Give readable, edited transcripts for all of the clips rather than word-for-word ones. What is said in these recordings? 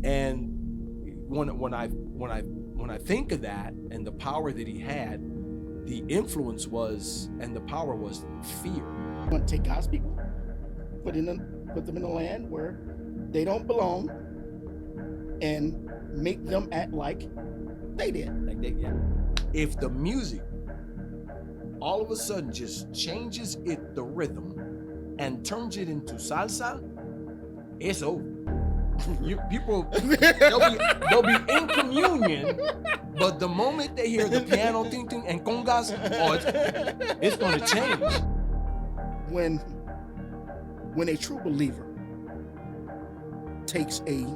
And when I think of that and the power that he had, the influence was and the power was fear. You want to take God's people, put them in a land where they don't belong, and make them act like they did. If the music all of a sudden just changes the rhythm and turns it into salsa, it's over. People they'll be in communion, but the moment they hear the piano ting ting and congas, it's going to change. When a true believer takes a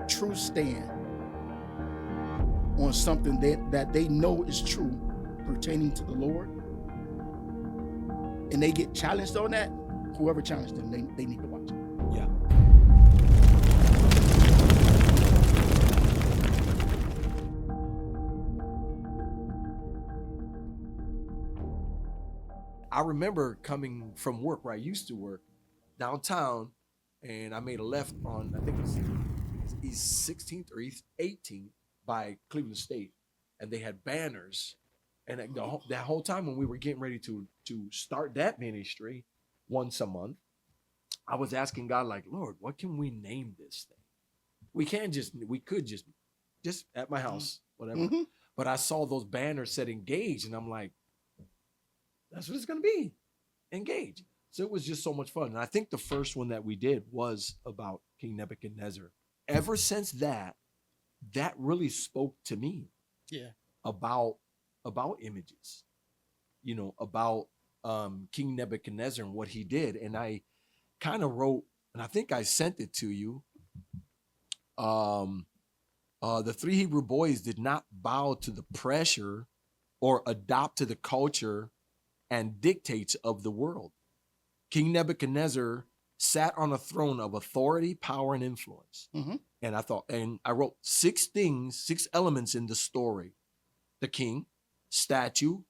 true stand on something that they know is true pertaining to the Lord, and they get challenged on that, whoever challenged them, they need to watch it. Yeah. I remember coming from work where I used to work downtown, and I made a left on, I think it was East 16th or East 18th by Cleveland State, and they had banners. And that whole time when we were getting ready to start that ministry once a month, I was asking God, like, Lord, what can we name this thing? We could just at my house, whatever. Mm-hmm. But I saw those banners said engage, and I'm like, that's what it's going to be, engage. So it was just so much fun. And I think the first one that we did was about King Nebuchadnezzar. Ever since that really spoke to me. Yeah. About images, about King Nebuchadnezzar and what he did. And I kind of wrote, and I think I sent it to you. The three Hebrew boys did not bow to the pressure or adopt to the culture and dictates of the world. King Nebuchadnezzar sat on a throne of authority, power, and influence. Mm-hmm. And I wrote 6 elements in the story: the king, statue,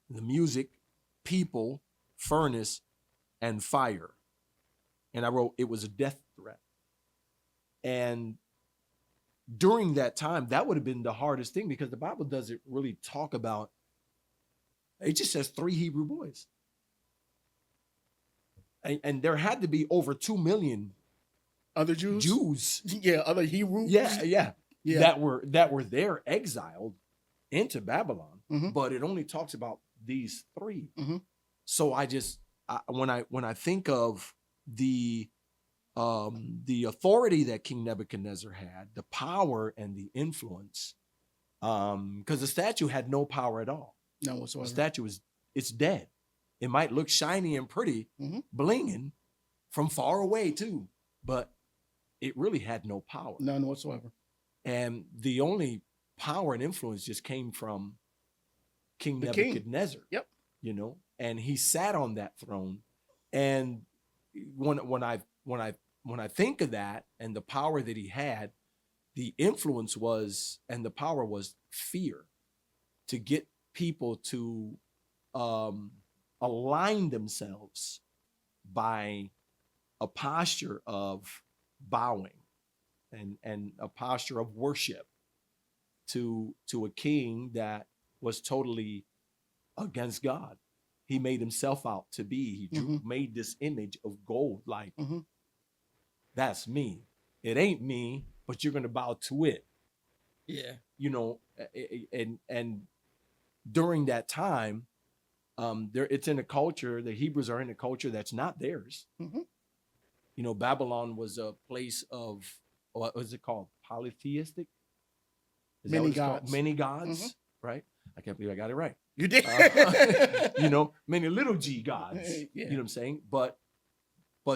the music, people, furnace, and fire. And I wrote it was a death threat. And during that time, that would have been the hardest thing, because the Bible doesn't really talk about, it just says 3 Hebrew boys. And there had to be over 2 million other Jews. Yeah, other Hebrews. Yeah. That were there exiled into Babylon, mm-hmm. But it only talks about these 3. Mm-hmm. So when I think of the authority that King Nebuchadnezzar had, the power and the influence, because the statue had no power at all. No whatsoever. The statue it's dead. It might look shiny and pretty, mm-hmm. blinging from far away too, but it really had no power. None whatsoever. And the only power and influence just came from King Nebuchadnezzar. Yep. And he sat on that throne. And when I think of that and the power that he had, the influence was and the power was fear, to get people to align themselves by a posture of bowing and a posture of worship to a king that was totally against God. He made himself out to be. He mm-hmm. made this image of gold, like, mm-hmm. that's me. It ain't me, but you're gonna bow to it. Yeah. And during that time, it's in a culture, the Hebrews are in a culture that's not theirs. Mm-hmm. Babylon was a place of, what was it called? Polytheistic? Many gods. Many gods, mm-hmm. right? I can't believe I got it right. You did. Many little g gods. Yeah. You know what I'm saying? But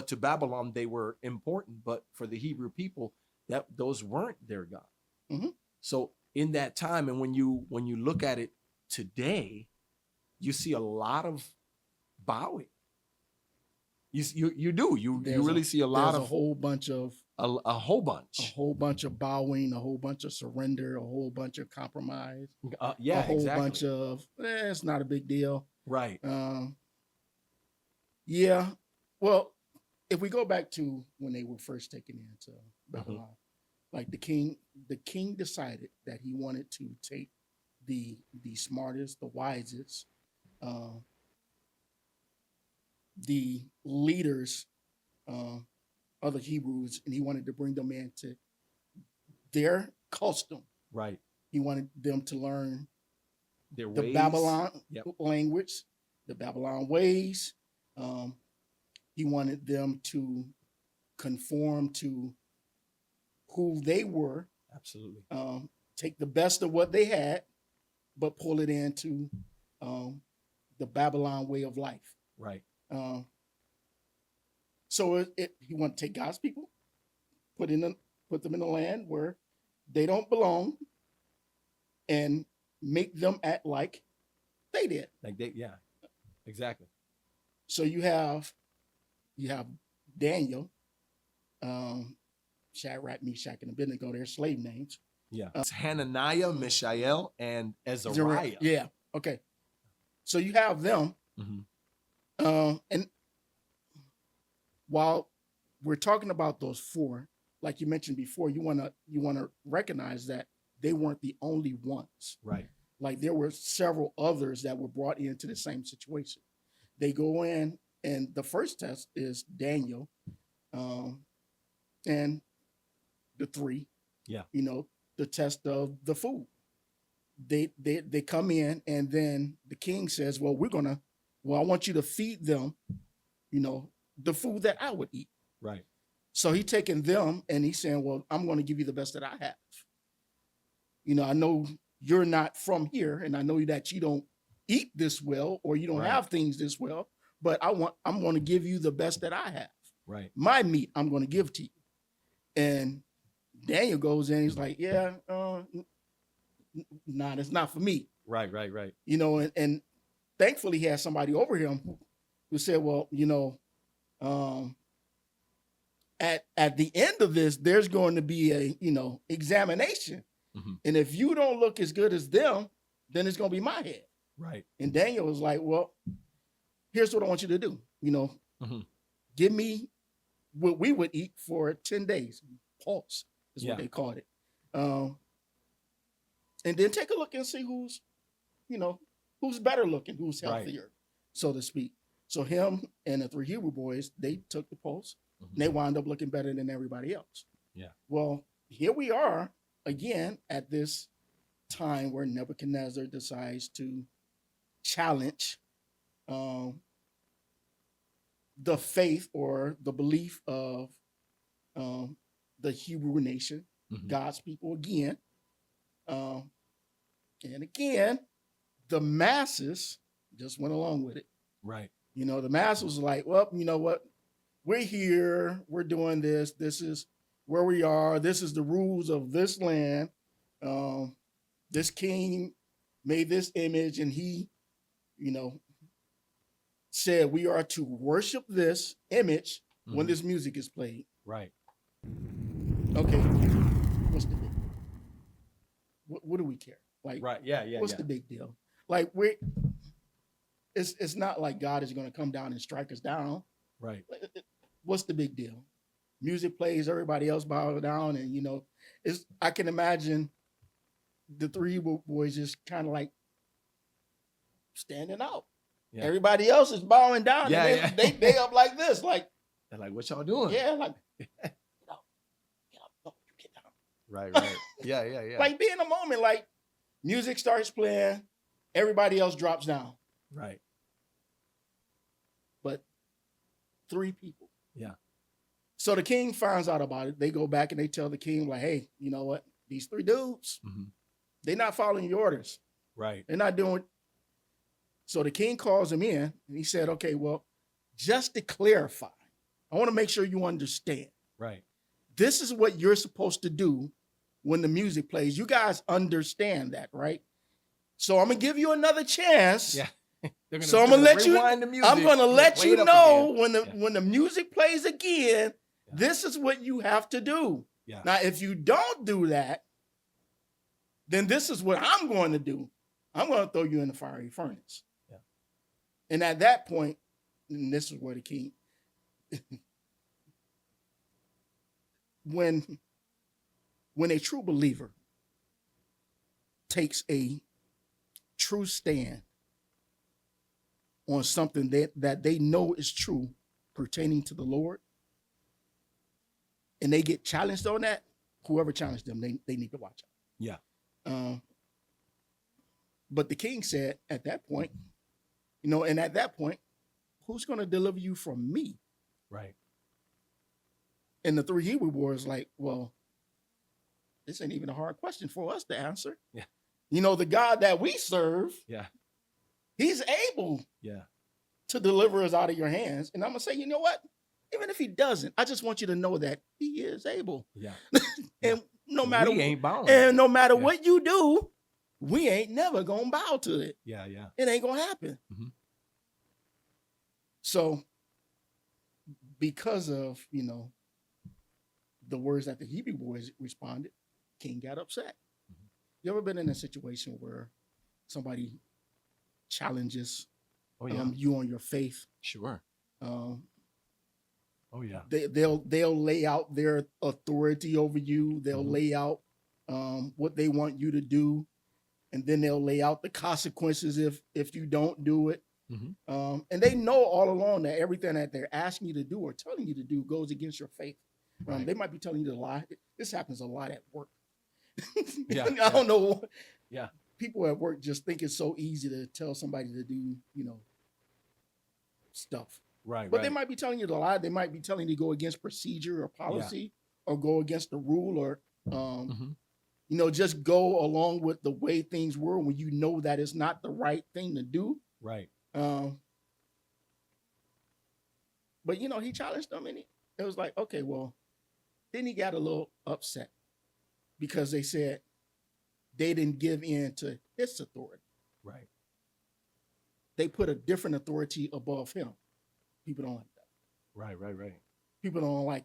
to Babylon, they were important. But for the Hebrew people, those weren't their God. Mm-hmm. So in that time, and when you look at it today, you see a lot of bowing. You do. You really see a lot of a whole bunch of a whole bunch of bowing, a whole bunch of surrender, a whole bunch of compromise. Yeah, a whole exactly. bunch of it's not a big deal. Right. Yeah. Well, if we go back to when they were first taken into Babylon, Like the king decided that he wanted to take the smartest, the wisest, uh, the leaders uh, of the Hebrews, and he wanted to bring them into their custom. Right. He wanted them to learn Their the ways. Babylon Yep. language, the Babylon ways. Um, he wanted them to conform to who they were, Absolutely. take the best of what they had, but pull it into um, the Babylon way of life. Right. Um, so he wanted to take God's people, put them in a land where they don't belong, and make them act like they did. Like yeah. Exactly. So you have Daniel, Shadrach, Meshach, and Abednego. Their slave names. Yeah. It's Hananiah, Mishael, and Azariah. Yeah. Okay. So you have them, and while we're talking about those four, like you mentioned before, you wanna recognize that they weren't the only ones. Right. Like there were several others that were brought into the same situation. They go in, and the first test is Daniel, and the three. Yeah. The test of the food. They come in, and then the king says, "Well, I want you to feed them, the food that I would eat." Right. So he taking them, and he's saying, "Well, I'm going to give you the best that I have. I know you're not from here, and I know that you don't eat this well, or you don't have things this well, but I'm going to give you the best that I have. Right. My meat, I'm going to give to you." And Daniel goes in, he's like, "Yeah, nah, that's not for me." Right. And thankfully he had somebody over him who said, "Well, at the end of this, there's going to be a examination, and if you don't look as good as them, then it's going to be my head." Right. And Daniel was like, "Well, here's what I want you to do. Give me what we would eat for 10 days. Pulse is what they called it. And then take a look and see who's better looking, who's healthier, so to speak." So him and the three Hebrew boys, they took the pulse, and they wound up looking better than everybody else. Yeah. Well, here we are again at this time where Nebuchadnezzar decides to challenge the faith or the belief of the Hebrew nation, God's people again. And again, the masses just went along with it. Right. The masses was like, "Well, you know what? We're here. We're doing this. This is where we are. This is the rules of this land. This king made this image, and he, said we are to worship this image when this music is played." Right. Okay. What's the big deal? What do we care? Like, right. Yeah. What's the big deal? Like, it's not like God is going to come down and strike us down. Right. What's the big deal? Music plays, everybody else bows down, and I can imagine the three boys just kind of like standing out. Yeah. Everybody else is bowing down. Yeah, and they up like this, like they're like, "What y'all doing?" Yeah, like get up, you get down. Right. Yeah. Like be in a moment, like music starts playing, everybody else drops down. Right. But three people. Yeah. So the king finds out about it. They go back and they tell the king, like, "Hey, you know what? These three dudes, they're not following your orders. Right. They're not doing." So the king calls him in, and he said, "Okay, well, just to clarify, I want to make sure you understand. Right. This is what you're supposed to do when the music plays. You guys understand that, right? So I'm gonna give you another chance. Yeah. So I'm gonna let you. I'm gonna let you know when the music plays again. Yeah. This is what you have to do. Yeah. Now, if you don't do that, then this is what I'm going to do. I'm going to throw you in the fiery furnace." Yeah. And at that point, and this is where the king, when when a true believer takes a true stand on something that they know is true pertaining to the Lord, and they get challenged on that, whoever challenged them, they need to watch out. Yeah. But the king said at that point, and at that point, who's going to deliver you from me? Right. And the three Hebrew boys like, well, this ain't even a hard question for us to answer. Yeah. The God that we serve, yeah, he's able yeah, to deliver us out of your hands. And I'm going to say, you know what? Even if he doesn't, I just want you to know that he is able. Yeah. And no matter we ain't bound. And no matter what you do, we ain't never going to bow to it. Yeah, yeah. It ain't going to happen. Mm-hmm. So because of, the words that the Hebrew boys responded, king got upset. Mm-hmm. You ever been in a situation where somebody challenges you on your faith? Sure. Oh yeah. They'll lay out their authority over you. They'll lay out what they want you to do, and then they'll lay out the consequences if you don't do it. Mm-hmm. And they know all along that everything that they're asking you to do or telling you to do goes against your faith. Right. They might be telling you to lie. This happens a lot at work. Yeah, I don't know. Yeah. People at work just think it's so easy to tell somebody to do, stuff. Right. But they might be telling you to lie. They might be telling you to go against procedure or policy or go against the rule or, just go along with the way things were when you know that it's not the right thing to do. Right. But, he challenged them and it was like, okay, well, then he got a little upset because they said they didn't give in to his authority. Right. They put a different authority above him. People don't like that. Right. People don't like,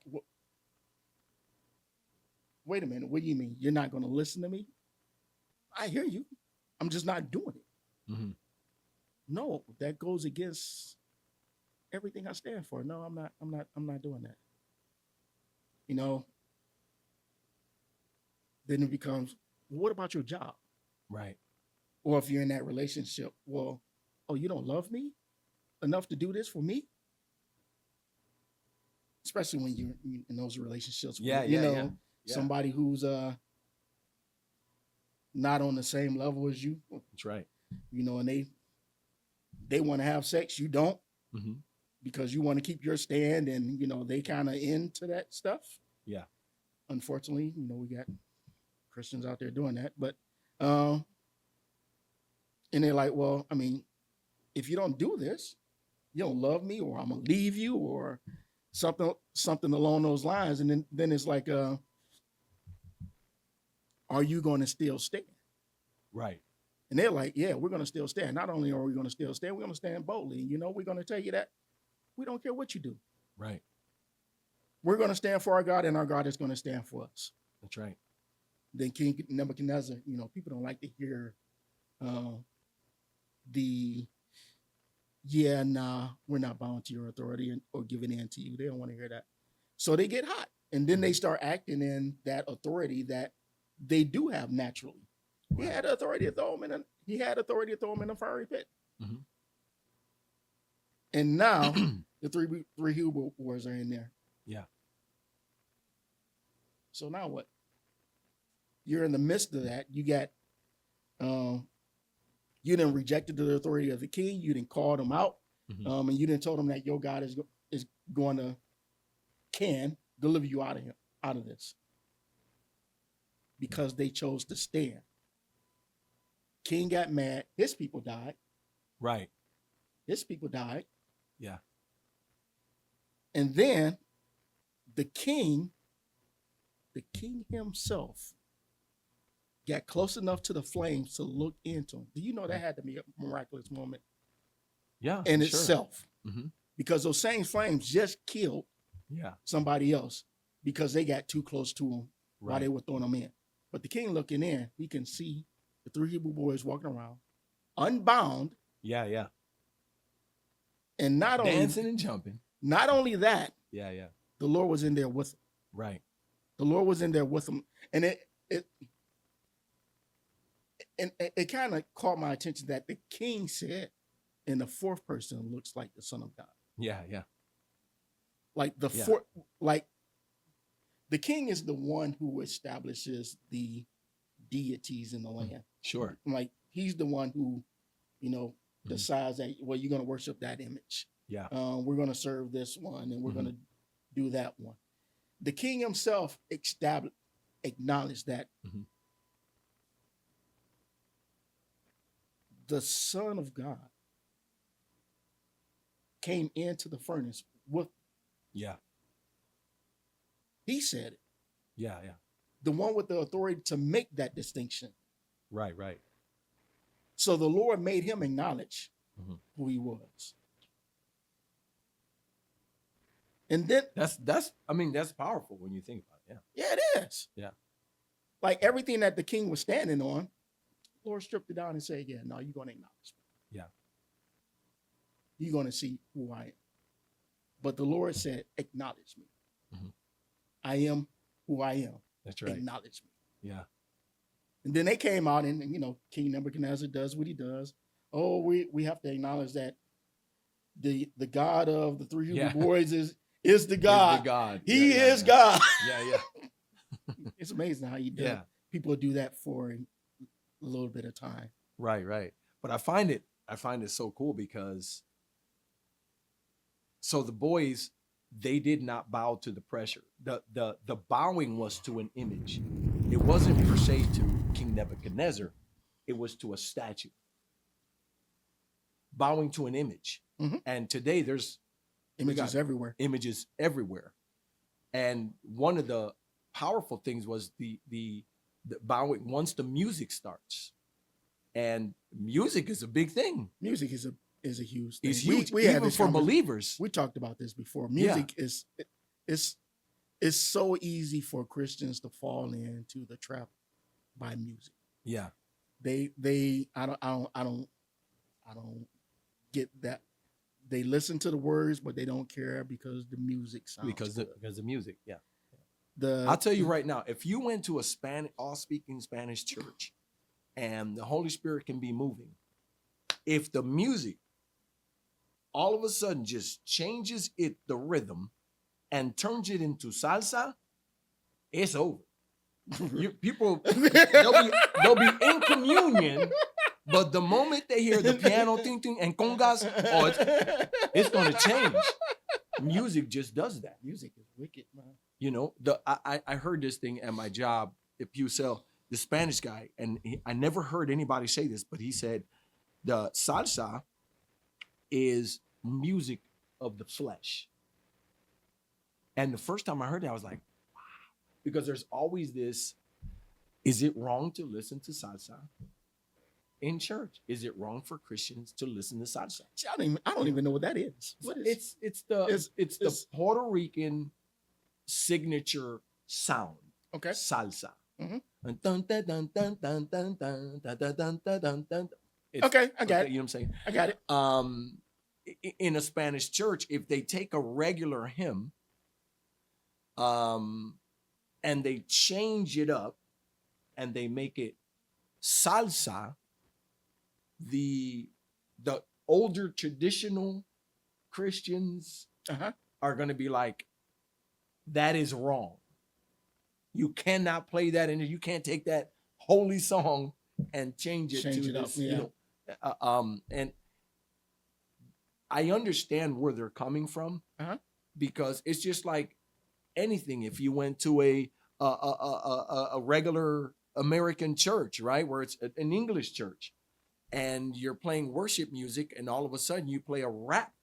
wait a minute, what do you mean? You're not going to listen to me? I hear you. I'm just not doing it. Mm-hmm. No, that goes against everything I stand for. No, I'm not doing that. Then it becomes, well, what about your job? Right. Or if you're in that relationship, well, oh, you don't love me enough to do this for me? Especially when you're in those relationships with, somebody who's not on the same level as you. That's right. And they want to have sex, you don't. Mm-hmm. Because you want to keep your stand and, they kind of into that stuff. Yeah. Unfortunately, we got Christians out there doing that. But, and they're like, well, I mean, if you don't do this, you don't love me or I'm going to leave you or something along those lines. And then it's like, are you going to still stand? Right. And they're like, yeah, we're going to still stand. Not only are we going to still stand, we're going to stand boldly. And, we're going to tell you that we don't care what you do. Right. We're going to stand for our God, and our God is going to stand for us. That's right. Then King Nebuchadnezzar, people don't like to hear we're not bound to your authority or giving in to you. They don't want to hear that. So they get hot. And then they start acting in that authority that they do have naturally. Right. He had authority to throw him in a fiery pit. Mm-hmm. And now the three Hebrew boys are in there. Yeah. So now what? You're in the midst of that. You got, you done rejected the authority of the king. You done called him out. Mm-hmm. And you done told him that your God is going to can deliver you out of this. Because they chose to stand. King got mad. His people died. Right. His people died. Yeah. And then the king himself got close enough to the flames to look into him. Do you know that had to be a miraculous moment? Yeah. In itself. Mm-hmm. Because those same flames just killed somebody else because they got too close to him while they were throwing them in. But the king looking in, he can see the three Hebrew boys walking around, unbound. Yeah. And dancing and jumping. Not only that. Yeah. The Lord was in there with them. Right. The Lord was in there with him, and it kind of caught my attention that the king said, "In the fourth person looks like the Son of God." Yeah. Like the fourth, like the king is the one who establishes the deities in the land. Sure. Like he's the one who, decides that, well, you're going to worship that image. Yeah. We're going to serve this one, and we're going to do that one. The king himself acknowledged that the Son of God came into the furnace with. Yeah. He said it. Yeah. The one with the authority to make that distinction. Right. So the Lord made him acknowledge who he was. And then that's powerful when you think about it. Yeah, it is. Yeah. Like everything that the king was standing on, the Lord stripped it down and said, yeah, no, you're going to acknowledge me. Yeah. You're going to see who I am. But the Lord said, acknowledge me. I am who I am. That's right. Acknowledge me. Yeah. And then they came out and King Nebuchadnezzar does what he does. Oh, we have to acknowledge that the God of the three Hebrew boys is the God. Is the God. He is God. Yeah. It's amazing how you do. Yeah. People do that for a little bit of time. Right. But I find it so cool because so the boys, they did not bow to the pressure. The bowing was to an image. It wasn't per se to King Nebuchadnezzar. It was to a statue. Bowing to an image. And today there's images everywhere. Images everywhere. And one of the powerful things was the bowing once the music starts. And music is a big thing. Music is a huge thing. It's huge, we even for believers. We talked about this before. Music is so easy for Christians to fall into the trap by music. Yeah. I don't get that. They listen to the words, but they don't care because the music sounds because the music. Yeah. I'll tell you right now, if you went to a all speaking Spanish church and the Holy Spirit can be moving, if the music all of a sudden just changes the rhythm and turns it into salsa, it's over. People, they'll be in communion, but the moment they hear the piano ting ting and congas, it's going to change. Music just does that. Music is wicked, man. I heard this thing at my job at Pucell, the Spanish guy, and I never heard anybody say this, but he said the salsa is music of the flesh. And the first time I heard that, I was like, wow. Because there's always this, is it wrong to listen to salsa in church? Is it wrong for Christians to listen to salsa? See, I don't even know what that is. What is it's the Puerto Rican signature sound. Okay. Salsa. Okay, I got it. You know what I'm saying? I got it. In a Spanish church, if they take a regular hymn, and they change it up, and they make it salsa, the older traditional Christians are going to be like, that is wrong. You cannot play that, and you can't take that holy song and change it to this. And I understand where they're coming from because it's just like anything. If you went to a regular American church, right, where it's an English church, and you're playing worship music, and all of a sudden you play a rap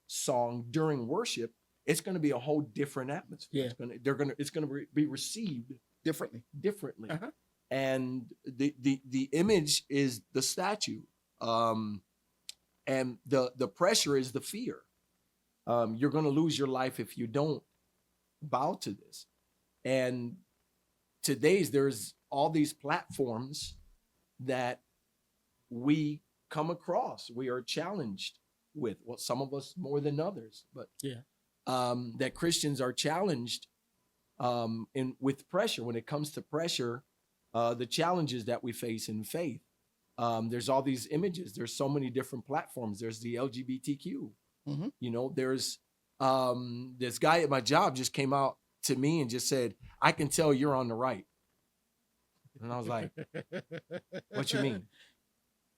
song during worship, it's going to be a whole different atmosphere. Yeah. It's going to be received differently. And the image is the statue, and the pressure is the fear. You're going to lose your life if you don't bow to this. And there's all these platforms that we come across. We are challenged with, some of us more than others, but that Christians are challenged And with pressure, when it comes to pressure, the challenges that we face in faith, there's all these images. There's so many different platforms. There's the LGBTQ. Mm-hmm. You know, there's this guy at my job just came out to me and just said, "I can tell you're on the right." And I was like, "What you mean?"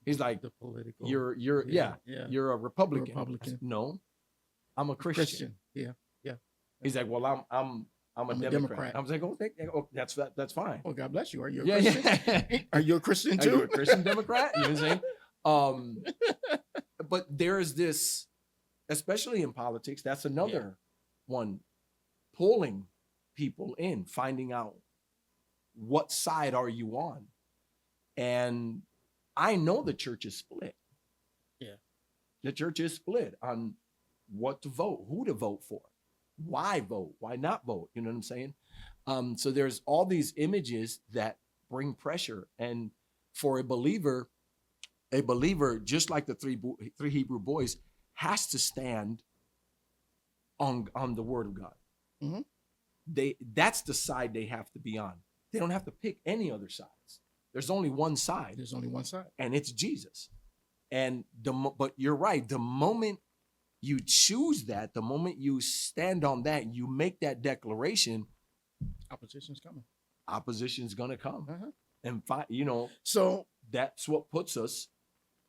He's like, the political. You're you're a Republican. Said, no, I'm a Christian. Yeah. He's like, well, I'm a Democrat. I was like, oh, that's fine. Oh, God bless you. Are you a Christian? Yeah. Are you a Christian too? Are you a Christian Democrat? You know what I'm saying? But there's this, especially in politics, that's another one, pulling people in, finding out what side are you on. And I know the church is split. Yeah. The church is split on what to vote, who to vote for, why vote, why not vote. You know what I'm saying? So there's all these images that bring pressure. And for a believer, just like the three Hebrew boys, has to stand on the word of God. Mm-hmm. That's the side they have to be on. They don't have to pick any other sides. There's only one side. There's only one side. And it's Jesus. And but you're right. The moment you choose that, the moment you stand on that, you make that declaration, opposition's coming. Opposition's going to come. Uh-huh. And, so that's what puts us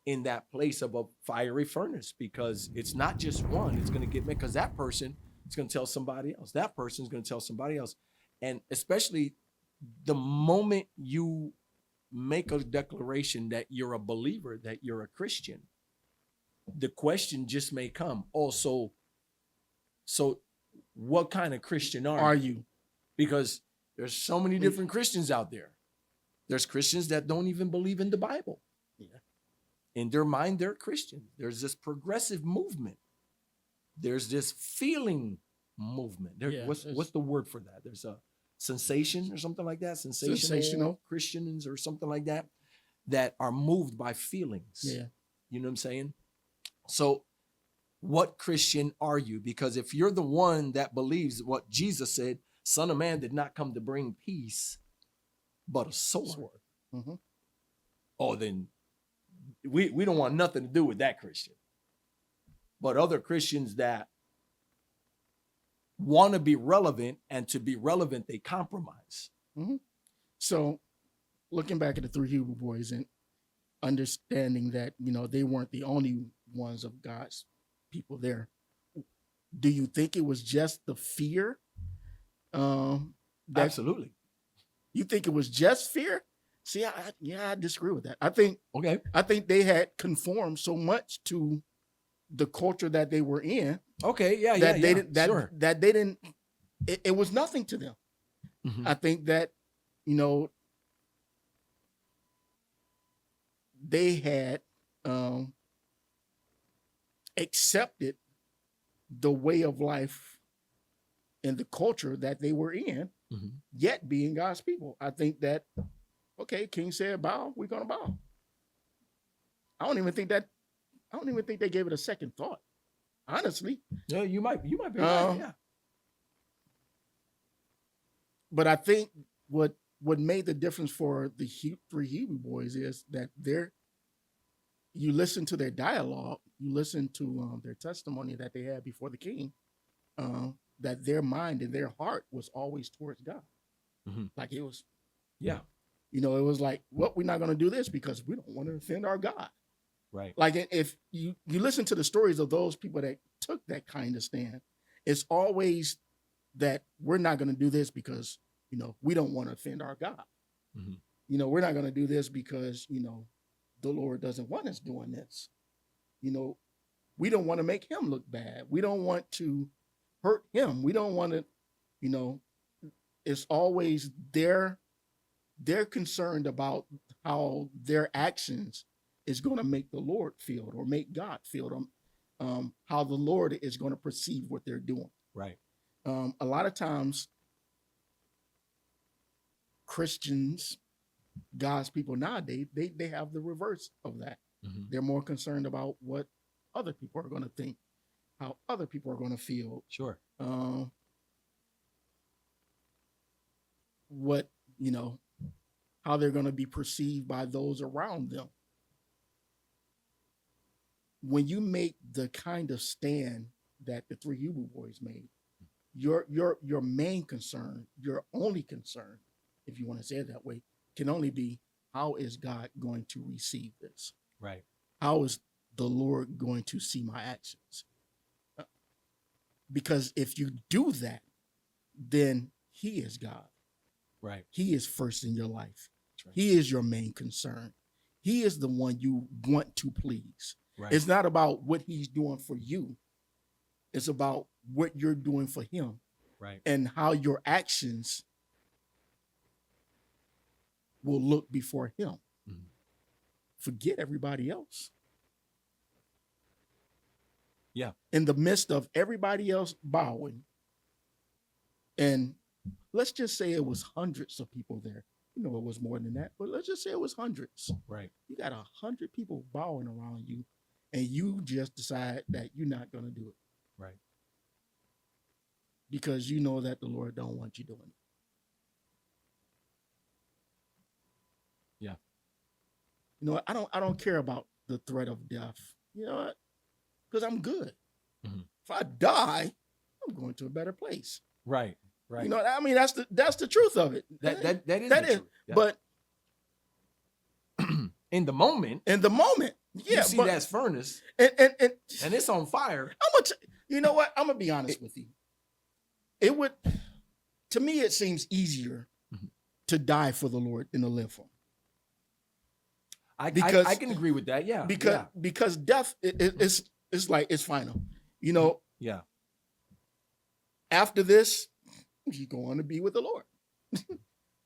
in that place of a fiery furnace, because it's not just one. It's going to get made, because that person is going to tell somebody else. That person is going to tell somebody else. And especially the moment you make a declaration that you're a believer, that you're a Christian, the question just may come, oh, so what kind of Christian are you? Because there's so many different Christians out there. There's Christians that don't even believe in the Bible. Yeah. In their mind, they're Christian. There's this progressive movement. There's this feeling movement. What's the word for that? There's a sensation or something like that. Sensational Christians or something like that, that are moved by feelings. Yeah. You know what I'm saying? So what Christian are you? Because if you're the one that believes what Jesus said, Son of Man did not come to bring peace, but a sword. Mm-hmm. Oh, then we don't want nothing to do with that Christian. But other Christians that want to be relevant, and to be relevant, they compromise. Mm-hmm. So looking back at the three Hebrew boys and understanding that, they weren't the only ones of God's people there. Do you think it was just the fear? Absolutely. You think it was just fear? See, I disagree with that. I think they had conformed so much to the culture that they were in. That they didn't. It was nothing to them. Mm-hmm. I think that they had accepted the way of life and the culture that they were in, mm-hmm. yet being God's people. I think that, okay, King said bow, we're gonna bow. I don't even think they gave it a second thought, honestly. Yeah, you might be right. Yeah. But I think what made the difference for the three Hebrew boys is that you listen to their dialogue, you listen to their testimony that they had before the king, that their mind and their heart was always towards God. Mm-hmm. Like it was, it was like, well, we're not going to do this because we don't want to offend our God. Right. Like if you listen to the stories of those people that took that kind of stand, it's always that we're not going to do this because, we don't want to offend our God. Mm-hmm. We're not going to do this because, the Lord doesn't want us doing this. We don't want to make him look bad. We don't want to hurt him. We don't want to, it's always they're concerned about how their actions is going to make the Lord feel or make God feel how the Lord is going to perceive what they're doing. Right. A lot of times Christians, God's people nowadays, they have the reverse of that. Mm-hmm. They're more concerned about what other people are going to think, how other people are going to feel. Sure. what, how they're going to be perceived by those around them. When you make the kind of stand that the three Hebrew boys made, your main concern, your only concern, if you want to say it that way, can only be, how is God going to receive this? Right. How is the Lord going to see my actions? Because if you do that, then he is God. Right. He is first in your life. Right. He is your main concern. He is the one you want to please. Right. It's not about what he's doing for you. It's about what you're doing for him. Right. And how your actions will look before him. Mm-hmm. Forget everybody else. Yeah. In the midst of everybody else bowing, and let's just say it was hundreds of people there. It was more than that, but let's just say it was hundreds. Right. You got 100 people bowing around you, and you just decide that you're not going to do it. Right. Because you know that the Lord don't want you doing it. Yeah. I don't care about the threat of death. You know what? Because I'm good. Mm-hmm. If I die, I'm going to a better place. Right. Right. That's the truth of it. That is the truth. Yeah. But in the moment, yeah, you see that furnace, and it's on fire. You know what? I'm gonna be honest with you. It would, to me, it seems easier to die for the Lord than to live for him. I can agree with that. Yeah. Because death it's like it's final. Yeah. After this, you go on to be with the Lord.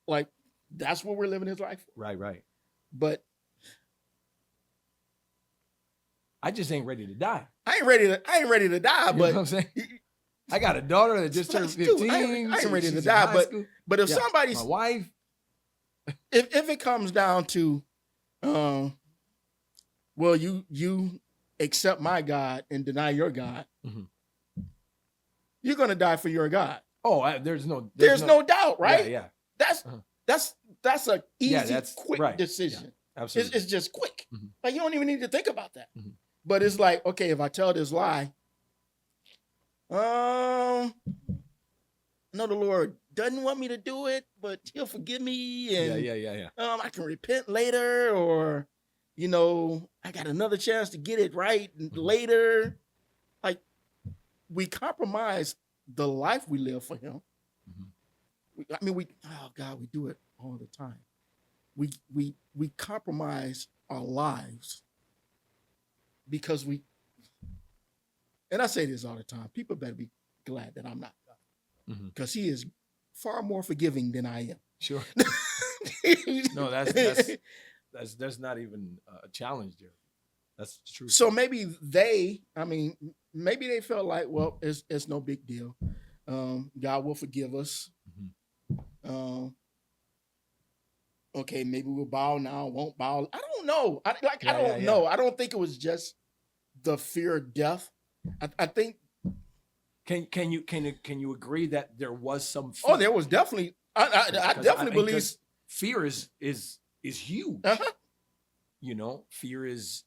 Like, that's what we're living his life for. Right. But I just ain't ready to die. I ain't ready to die, but you know what I'm saying? I got a daughter that just turned 15. I ain't ready to die, but if somebody's my wife, if it comes down to well, you accept my God and deny your God, you're gonna die for your God. Oh, there's no doubt, right? Yeah. That's a easy, quick right. decision. Yeah, absolutely. It's just quick. Mm-hmm. Like, you don't even need to think about that. Mm-hmm. But it's like, okay, if I tell this lie, no, the Lord doesn't want me to do it, but he'll forgive me, and yeah. I can repent later, or I got another chance to get it right later. Like, we compromise the life we live for him. Mm-hmm. We do it all the time. We compromise our lives because and I say this all the time, people better be glad that I'm not God, because he is far more forgiving than I am. Sure. No, that's not even a challenge there. That's true. So maybe they felt like, well, it's no big deal. God will forgive us. Mm-hmm. Okay, maybe we'll bow now, won't bow. I don't know. I don't know. I don't think it was just the fear of death. I think. Can you agree that there was some fear? Oh, there was definitely. I definitely believe fear is huge. Uh-huh. Fear is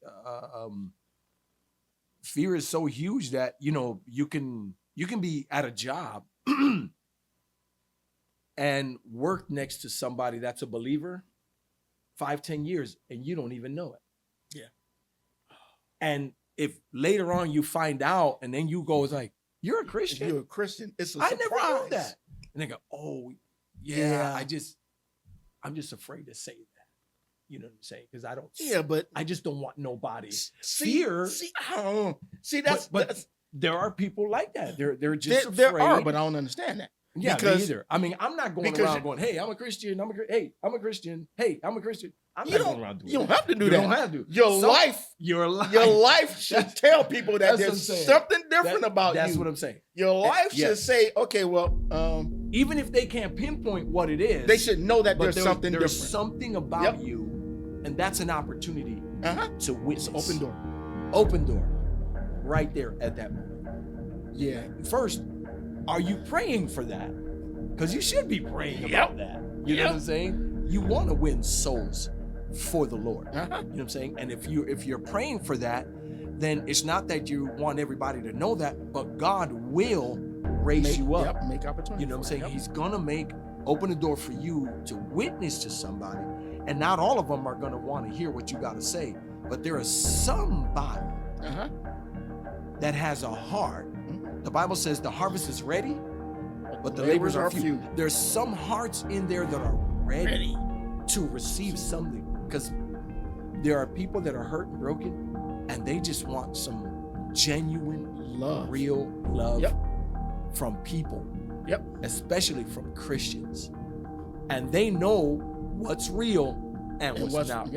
so huge that you can be at a job and work next to somebody that's a believer 5-10 years and you don't even know it. Yeah. And if later on you find out and then you go, it's like, you're a Christian. You're a Christian. It's a I surprise. never knew that. And they go, oh yeah. I'm just afraid to say that. You know what I'm saying? Because I don't. Yeah, but I just don't want nobody fear. That's there are people like that. They're just afraid. There are, but I don't understand that. Yeah, me either. I'm not going around going, hey, I'm a Christian. Hey, I'm a Christian. Hey, I'm a Christian. I'm not going around doing that. You don't have to do that. You don't have to. Your life should tell people that there's something different about you. That's what I'm saying. Your life should say, okay, well, even if they can't pinpoint what it is, they should know that there's something different. There's something about you, and that's an opportunity to witness. Open door. Open door. Right there at that moment. Yeah. First, are you praying for that? Because you should be praying about that. You know what I'm saying? You want to win souls for the Lord. You know what I'm saying? And if you're praying for that, then it's not that you want everybody to know that, but God will raise you up. Make opportunity. You know what I'm saying? He's gonna open the door for you to witness to somebody, and not all of them are gonna want to hear what you got to say, but there is somebody that has a heart. The Bible says the harvest is ready, but the laborers are few. There's some hearts in there that are ready to receive something, because there are people that are hurt and broken, and they just want some genuine love, real love from people, especially from Christians, and they know what's real and what's not.